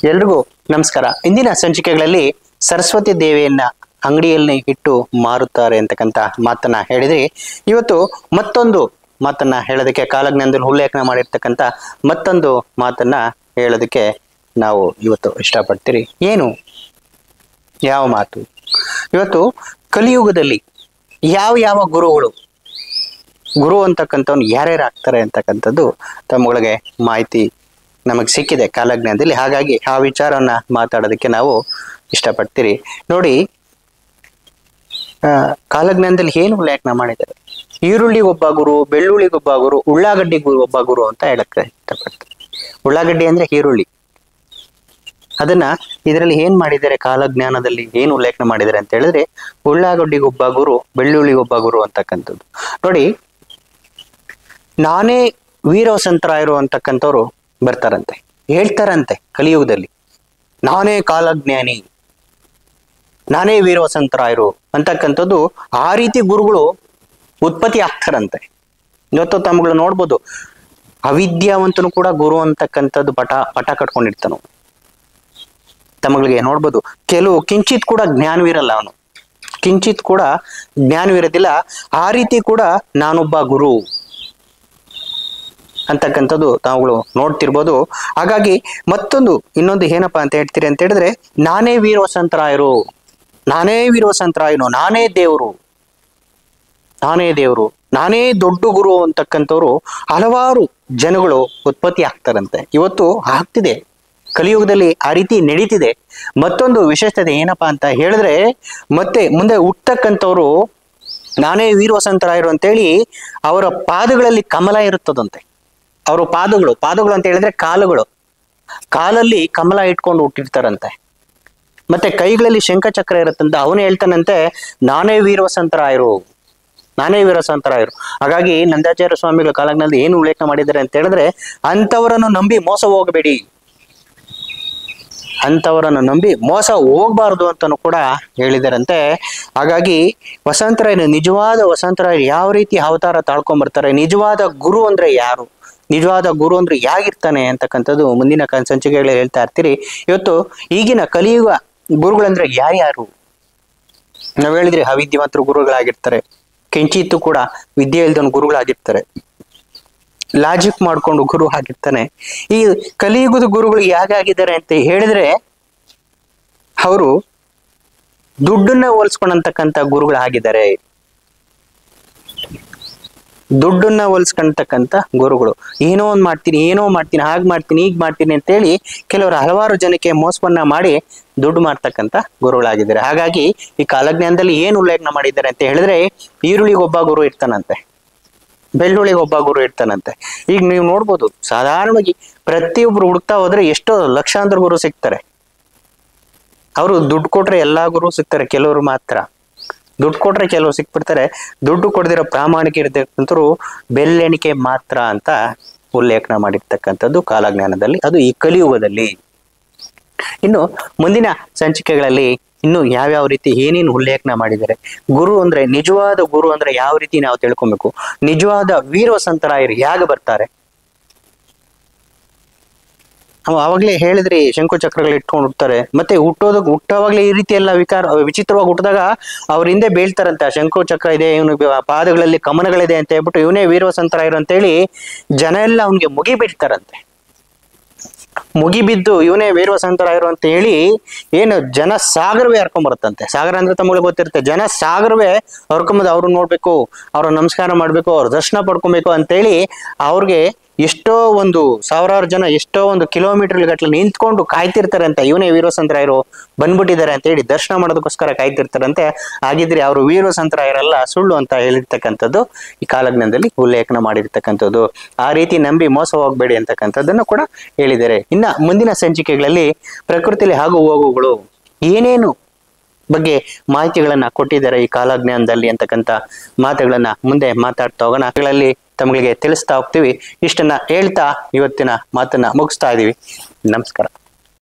ಎಲ್ರಿಗೂ ನಮಸ್ಕಾರ. ಇಂದಿನ ಸಂಚಿಕೆಗಳಲ್ಲಿ ಸರಸ್ವತಿ ದೇವಿಯನ್ನ ಅಂಗಡಿಯಲ್ಲಿ ಇಟ್ಟು ಮಾರುತ್ತಾರೆ ಅಂತಕ್ಕಂಥ ಮಾತನ್ನ ಹೇಳಿದ್ರಿ. ಇವತ್ತು ಮತ್ತೊಂದು ಮಾತನ್ನ ಹೇಳೋದಕ್ಕೆ, ಕಾಲಜ್ಞಾನದಲ್ಲಿ ಉಲ್ಲೇಖನ ಮಾಡಿರ್ತಕ್ಕಂಥ ಮತ್ತೊಂದು ಮಾತನ್ನ ಹೇಳೋದಕ್ಕೆ ನಾವು ಇವತ್ತು ಇಷ್ಟಪಡ್ತೀರಿ. ಏನು, ಯಾವ ಮಾತು? ಇವತ್ತು ಕಲಿಯುಗದಲ್ಲಿ ಯಾವ ಯಾವ ಗುರು ಅಂತಕ್ಕಂಥವ್ನು ಯಾರ್ಯಾರು ಆಗ್ತಾರೆ ಅಂತಕ್ಕಂಥದ್ದು ತಮ್ಮಗಳಿಗೆ ಮಾಹಿತಿ ನಮಗೆ ಸಿಕ್ಕಿದೆ ಕಾಲಜ್ಞಾನದಲ್ಲಿ. ಹಾಗಾಗಿ ಆ ವಿಚಾರವನ್ನ ಮಾತಾಡೋದಕ್ಕೆ ನಾವು ಇಷ್ಟಪಡ್ತೀರಿ. ನೋಡಿ, ಕಾಲಜ್ಞಾನದಲ್ಲಿ ಏನು ಉಲ್ಲೇಖನ ಮಾಡಿದ್ದಾರೆ? ಈರುಳ್ಳಿಗೊಬ್ಬ ಗುರು, ಬೆಳ್ಳುಳ್ಳಿಗೊಬ್ಬ ಗುರು, ಉಳ್ಳಾಗಡ್ಡಿ ಒಬ್ಬ ಗುರು ಅಂತ ಹೇಳಕ್ಕೆ ಇಷ್ಟಪಡ್ತಾರೆ. ಉಳ್ಳಾಗಡ್ಡಿ ಅಂದ್ರೆ ಈರುಳ್ಳಿ. ಅದನ್ನ ಇದರಲ್ಲಿ ಏನ್ ಮಾಡಿದ್ದಾರೆ, ಕಾಲಜ್ಞಾನದಲ್ಲಿ ಏನು ಉಲ್ಲೇಖನ ಮಾಡಿದ್ದಾರೆ ಅಂತ ಹೇಳಿದ್ರೆ, ಉಳ್ಳಾಗಡ್ಡಿಗೊಬ್ಬ ಗುರು, ಬೆಳ್ಳುಳ್ಳಿಗೊಬ್ಬ ಗುರು ಅಂತಕ್ಕಂಥದ್ದು. ನೋಡಿ, ನಾನೇ ವೀರವಸಂತರಾಯರು ಅಂತಕ್ಕಂಥವ್ರು ಬರ್ತಾರಂತೆ, ಹೇಳ್ತಾರಂತೆ ಕಲಿಯುಗದಲ್ಲಿ, ನಾನೇ ಕಾಲಜ್ಞಾನಿ, ನಾನೇ ವೀರವಸಂತರಾಯರು ಅಂತಕ್ಕಂಥದ್ದು. ಆ ರೀತಿ ಗುರುಗಳು ಉತ್ಪತ್ತಿ ಆಗ್ತಾರಂತೆ. ಇವತ್ತು ತಮ್ಗಳು ನೋಡ್ಬೋದು, ಅವಿದ್ಯಾವಂತನು ಕೂಡ ಗುರು ಅಂತಕ್ಕಂಥದ್ದು ಪಟ ಕಟ್ಕೊಂಡಿರ್ತಾನು. ತಮ್ಮಗಳಿಗೆ ನೋಡ್ಬೋದು, ಕೆಲವು ಕಿಂಚಿತ್ ಕೂಡ ಜ್ಞಾನವಿರಲ್ಲ, ಅವನು ಕಿಂಚಿತ್ ಕೂಡ ಜ್ಞಾನವಿರೋದಿಲ್ಲ. ಆ ರೀತಿ ಕೂಡ ನಾನೊಬ್ಬ ಗುರು ಅಂತಕ್ಕಂಥದ್ದು ತಾವುಗಳು ನೋಡ್ತಿರ್ಬೋದು. ಹಾಗಾಗಿ ಇನ್ನೊಂದು ಏನಪ್ಪಾ ಅಂತ ಹೇಳ್ತೀರಿ ಅಂತ ಹೇಳಿದ್ರೆ, ನಾನೇ ವೀರವಸಂತರಾಯರು, ನಾನೇ ದೇವರು, ನಾನೇ ದೊಡ್ಡ ಗುರು ಅಂತಕ್ಕಂಥವ್ರು ಹಲವಾರು ಜನಗಳು ಉತ್ಪತ್ತಿ ಆಗ್ತಾರಂತೆ. ಇವತ್ತು ಆಗ್ತಿದೆ, ಕಲಿಯುಗದಲ್ಲಿ ಆ ರೀತಿ ನಡೀತಿದೆ. ಮತ್ತೊಂದು ವಿಶೇಷತೆ ಏನಪ್ಪಾ ಅಂತ ಹೇಳಿದ್ರೆ, ಮತ್ತೆ ಮುಂದೆ ಹುಟ್ಟತಕ್ಕಂಥವ್ರು ನಾನೇ ವೀರವಸಂತರಾಯರು ಅಂತೇಳಿ ಅವರ ಪಾದಗಳಲ್ಲಿ ಕಮಲ ಇರುತ್ತದಂತೆ. ಅವರ ಪಾದಗಳು ಅಂತ ಹೇಳಿದ್ರೆ ಕಾಲಲ್ಲಿ ಕಮಲ ಇಟ್ಕೊಂಡು ಹುಟ್ಟಿರ್ತಾರಂತೆ. ಮತ್ತೆ ಕೈಗಳಲ್ಲಿ ಶಂಖಚಕ್ರ ಇರುತ್ತಂತ. ಅವನು ಹೇಳ್ತಾನಂತೆ, ನಾನೇ ವೀರವಸಂತರಾಯರು. ಹಾಗಾಗಿ ನಂದಾಚಾರ್ಯ ಸ್ವಾಮಿಗಳ ಕಾಲಜ್ಞಾನದಲ್ಲಿ ಏನು ಉಲ್ಲೇಖ ಮಾಡಿದ್ದಾರೆ ಅಂತ ಹೇಳಿದ್ರೆ, ಅಂಥವರನ್ನು ನಂಬಿ ಮೋಸ ಹೋಗ್ಬಾರ್ದು ಅಂತಾನು ಕೂಡ ಹೇಳಿದಾರಂತೆ. ಹಾಗಾಗಿ ನಿಜವಾದ ವಸಂತರಾಯರು ಯಾವ ರೀತಿ ಅವತಾರ ತಾಳ್ಕೊಂಡ್ಬರ್ತಾರೆ, ನಿಜವಾದ ಗುರು ಅಂದ್ರೆ ಯಾರು, ನಿಜವಾದ ಗುರು ಅಂದ್ರೆ ಯಾಗಿರ್ತಾನೆ ಅಂತಕ್ಕಂಥದ್ದು ಮುಂದಿನ ಸಂಚಿಕೆಗಳಲ್ಲಿ ಹೇಳ್ತಾ ಇರ್ತೀರಿ. ಇವತ್ತು ಈಗಿನ ಕಲಿಯುಗ ಗುರುಗಳಂದ್ರೆ ಯಾರ್ಯಾರು? ನಾವ್ ಹೇಳಿದ್ರಿ, ಅವಿದ್ಯಾವಂತರು ಗುರುಗಳಾಗಿರ್ತಾರೆ, ಕಿಂಚಿತ್ತು ಕೂಡ ವಿದ್ಯೆ ಇಲ್ದವನು ಗುರುಗಳಾಗಿರ್ತಾರೆ, ಲಾಜಿಕ್ ಮಾಡ್ಕೊಂಡು ಗುರು ಆಗಿರ್ತಾನೆ. ಈ ಕಲಿಯುಗದ ಗುರುಗಳು ಹೇಗಾಗಿದ್ದಾರೆ ಅಂತ ಹೇಳಿದ್ರೆ, ಅವರು ದುಡ್ಡನ್ನ ಹೋಲಿಸ್ಕೊಂಡಂತಕ್ಕಂಥ ಗುರುಗಳಾಗಿದ್ದಾರೆ. ಗುರುಗಳು ಏನೋ ಮಾಡ್ತೀನಿ, ಹಾಗೆ ಮಾಡ್ತೀನಿ, ಹೀಗೆ ಮಾಡ್ತೀನಿ ಅಂತೇಳಿ ಕೆಲವರು ಹಲವಾರು ಜನಕ್ಕೆ ಮೋಸವನ್ನ ಮಾಡಿ ದುಡ್ಡು ಮಾಡ್ತಕ್ಕಂಥ ಗುರುಗಳಾಗಿದ್ದಾರೆ. ಹಾಗಾಗಿ ಈ ಕಾಲಜ್ಞಾನದಲ್ಲಿ ಏನು ಉಲ್ಲೇಖನ ಮಾಡಿದ್ದಾರೆ ಅಂತ ಹೇಳಿದ್ರೆ, ಈರುಳ್ಳಿಗೊಬ್ಬ ಗುರು ಇರ್ತಾನಂತೆ, ಬೆಳ್ಳುಳ್ಳಿಗೊಬ್ಬ ಗುರು ಇರ್ತಾನಂತೆ. ಈಗ ನೀವು ನೋಡ್ಬೋದು, ಸಾಧಾರಣವಾಗಿ ಪ್ರತಿಯೊಬ್ರು ಹುಡುಕ್ತಾ ಹೋದ್ರೆ ಎಷ್ಟೋ ಲಕ್ಷಾಂತರ ಗುರು ಸಿಗ್ತಾರೆ. ಅವರು ದುಡ್ಡು ಕೊಟ್ರೆ ಎಲ್ಲಾ ಗುರು ಸಿಗ್ತಾರೆ, ಕೆಲವರು ಮಾತ್ರ ದುಡ್ಡು ಕೊಟ್ರೆ ಕೆಲವರು ಸಿಕ್ಬಿಡ್ತಾರೆ. ದುಡ್ಡು ಕೊಡದಿರೋ ಪ್ರಾಮಾಣಿಕ ಇರತಕ್ಕಂಥವ್ರು ಬೆಳ್ಳೆಣಿಕೆ ಮಾತ್ರ ಅಂತ ಉಲ್ಲೇಖನ ಮಾಡಿರ್ತಕ್ಕಂಥದ್ದು ಕಾಲಜ್ಞಾನದಲ್ಲಿ, ಅದು ಈ ಕಲಿಯುಗದಲ್ಲಿ. ಇನ್ನು ಮುಂದಿನ ಸಂಚಿಕೆಗಳಲ್ಲಿ ಇನ್ನು ಯಾವ್ಯಾವ ರೀತಿ ಏನೇನು ಉಲ್ಲೇಖನ ಮಾಡಿದ್ದಾರೆ, ನಿಜವಾದ ಗುರು ಅಂದ್ರೆ ಯಾವ ರೀತಿ ನಾವು ತಿಳ್ಕೊಬೇಕು, ನಿಜವಾದ ವೀರವಸಂತರಾಯರು ಹೇಗೆ ಬರ್ತಾರೆ. ಅವಾಗ್ಲೇ ಹೇಳಿದ್ರಿ, ಶಂಕುಚಕ್ರಗಳು ಇಟ್ಕೊಂಡು ಹುಡ್ತಾರೆ. ಮತ್ತೆ ಹುಟ್ಟೋವಾಗ್ಲೇ ಈ ರೀತಿ ಎಲ್ಲ ವಿಚಿತ್ರವಾಗಿ ಹುಟ್ಟಿದಾಗ ಅವ್ರ ಹಿಂದೆ ಬೀಳ್ತಾರಂತೆ. ಶಂಕು ಚಕ್ರ ಇದೆ, ಇವನು ಪಾದಗಳಲ್ಲಿ ಕಮನಗಳಿದೆ ಅಂತ ಹೇಳ್ಬಿಟ್ಟು ಇವನೇ ವೀರವಸಂತರಾಯರು ಅಂತೇಳಿ ಜನ ಎಲ್ಲ ಅವನಿಗೆ ಮುಗಿಬಿದ್ದು ಇವನೇ ವೀರವಸಂತರಾಯರು ಅಂತ ಹೇಳಿ ಏನು ಜನ ಸಾಗರವೇ ಹರ್ಕೊಂಡ್ಬರುತ್ತಂತೆ. ಸಾಗರ ಅಂದ್ರೆ ತಮಗೆ ಗೊತ್ತಿರುತ್ತೆ, ಜನ ಸಾಗರವೇ ಹರ್ಕೊಂಬಂದು ಅವ್ರನ್ನ ನೋಡ್ಬೇಕು, ಅವ್ರ ನಮಸ್ಕಾರ ಮಾಡ್ಬೇಕು, ಅವ್ರ ದರ್ಶನ ಪಡ್ಕೊಬೇಕು ಅಂತೇಳಿ ಅವ್ರಿಗೆ ಎಷ್ಟೋ ಒಂದು ಸಾವಿರಾರು ಜನ ಎಷ್ಟೋ ಒಂದು ಕಿಲೋಮೀಟರ್ ಗಟ್ಟಲೆ ನಿಂತ್ಕೊಂಡು ಕಾಯ್ತಿರ್ತಾರಂತೆ. ಇವನೇ ವೀರವಸಂತರಾಯರು ಬಂದ್ಬಿಟ್ಟಿದ್ದಾರೆ ಅಂತ ಹೇಳಿ ದರ್ಶನ ಮಾಡೋದಕ್ಕೋಸ್ಕರ ಕಾಯ್ತಿರ್ತಾರಂತೆ. ಹಾಗಿದ್ರೆ ಅವರು ವೀರವಸಂತರಾಯರೆಲ್ಲ ಸುಳ್ಳು ಅಂತ ಹೇಳಿರ್ತಕ್ಕಂಥದ್ದು ಈ ಕಾಲಜ್ಞಾನದಲ್ಲಿ ಉಲ್ಲೇಖನ ಮಾಡಿರ್ತಕ್ಕಂಥದ್ದು. ಆ ರೀತಿ ನಂಬಿ ಮೋಸ ಹೋಗ್ಬೇಡಿ ಅಂತಕ್ಕಂಥದ್ದನ್ನು ಕೂಡ ಹೇಳಿದ್ದಾರೆ. ಇನ್ನ ಮುಂದಿನ ಸಂಚಿಕೆಗಳಲ್ಲಿ ಪ್ರಕೃತಿಯಲ್ಲಿ ಆಗು ಹೋಗುಗಳು ಏನೇನು ಬಗ್ಗೆ ಮಾಹಿತಿಗಳನ್ನ ಕೊಟ್ಟಿದ್ದಾರೆ ಈ ಕಾಲಜ್ಞಾನದಲ್ಲಿ ಅಂತಕ್ಕಂಥ ಮಾತುಗಳನ್ನ ಮುಂದೆ ಮಾತಾಡ್ತಾ ಹೋಗೋಣ. ತಮಗೆ ತಿಳಿಸ್ತಾ ಹೋಗ್ತೀವಿ. ಇಷ್ಟನ್ನ ಹೇಳ್ತಾ ಇವತ್ತಿನ ಮಾತನ್ನ ಮುಗಿಸ್ತಾ ಇದೀವಿ. ನಮಸ್ಕಾರ.